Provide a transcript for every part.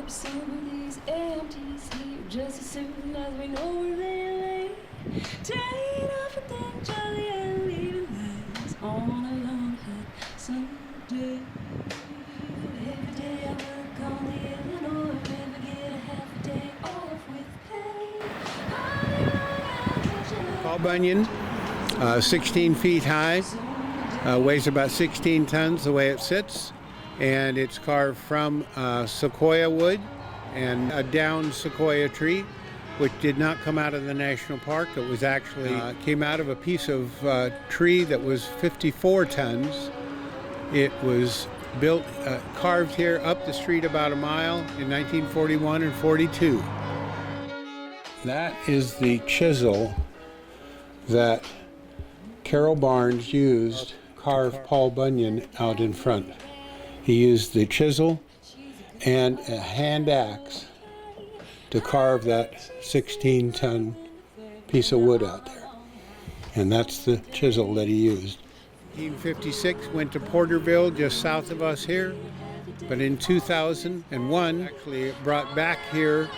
up some of these empties here just as soon as we know where they lay. Tied off and then jolly and leaving legs on a long hot Sunday. Every day I work on the Illinois River, get a half a day off with pay. Paul Bunyan, 16 feet high, weighs about 16 tons the way it sits, and it's carved from Sequoia wood and a downed Sequoia tree, which did not come out of the national park. It was actually came out of a piece of tree that was 54 tons. It was built, carved here up the street about a mile in 1941 and 42. That is the chisel that Carol Barnes used to carve Paul Bunyan out in front. He used the chisel and a hand axe to carve that 16-ton piece of wood out there. And that's the chisel that he used. 1956 went to Porterville, just south of us here. But in 2001, actually brought back here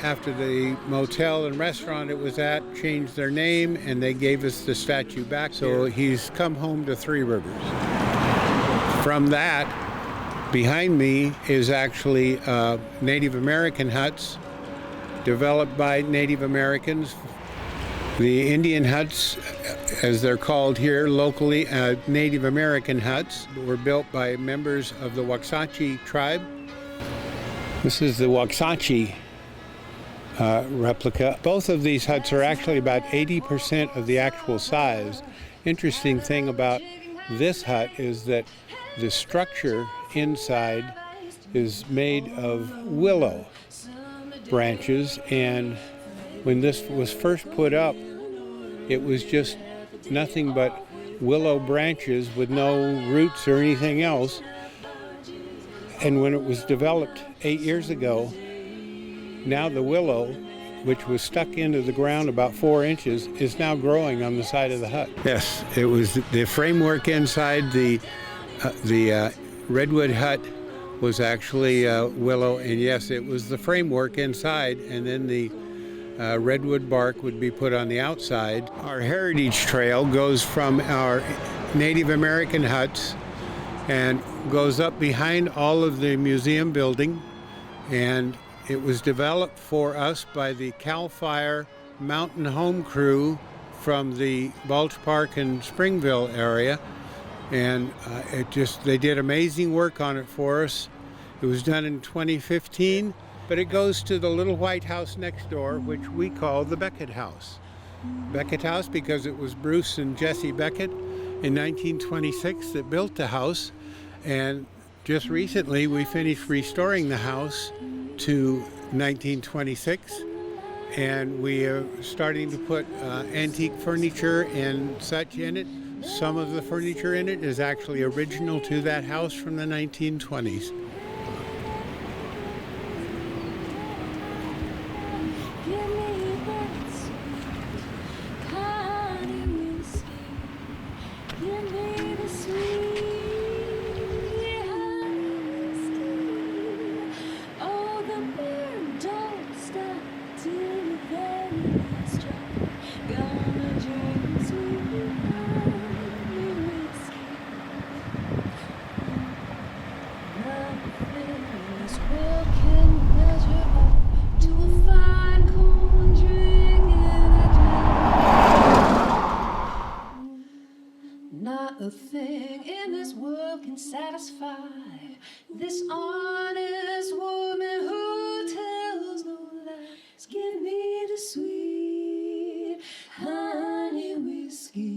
after the motel and restaurant it was at changed their name, and they gave us the statue back. So he's come home to Three Rivers. From that, behind me is actually Native American huts developed by Native Americans. The Indian huts, as they're called here locally, Native American huts, were built by members of the Waxahachie tribe. This is the Waxahachie replica. Both of these huts are actually about 80% of the actual size. Interesting thing about this hut is that the structure inside is made of willow branches, and when this was first put up, it was just nothing but willow branches with no roots or anything else. And when it was developed 8 years ago, now the willow, which was stuck into the ground about 4 inches, is now growing on the side of the hut. Yes, it was the framework inside the redwood hut was actually willow, and yes, it was the framework inside, and then the redwood bark would be put on the outside. Our heritage trail goes from our Native American huts and goes up behind all of the museum building, and it was developed for us by the Cal Fire Mountain Home Crew from the Balch Park and Springville area. And they did amazing work on it for us. It was done in 2015, but it goes to the little white house next door, which we call the Beckett House. Beckett House because it was Bruce and Jesse Beckett in 1926 that built the house. And just recently we finished restoring the house to 1926. And we are starting to put antique furniture and such in it. Some of the furniture in it is actually original to that house from the 1920s. A thing in this world can satisfy this honest woman who tells no lies. Give me the sweet honey whiskey.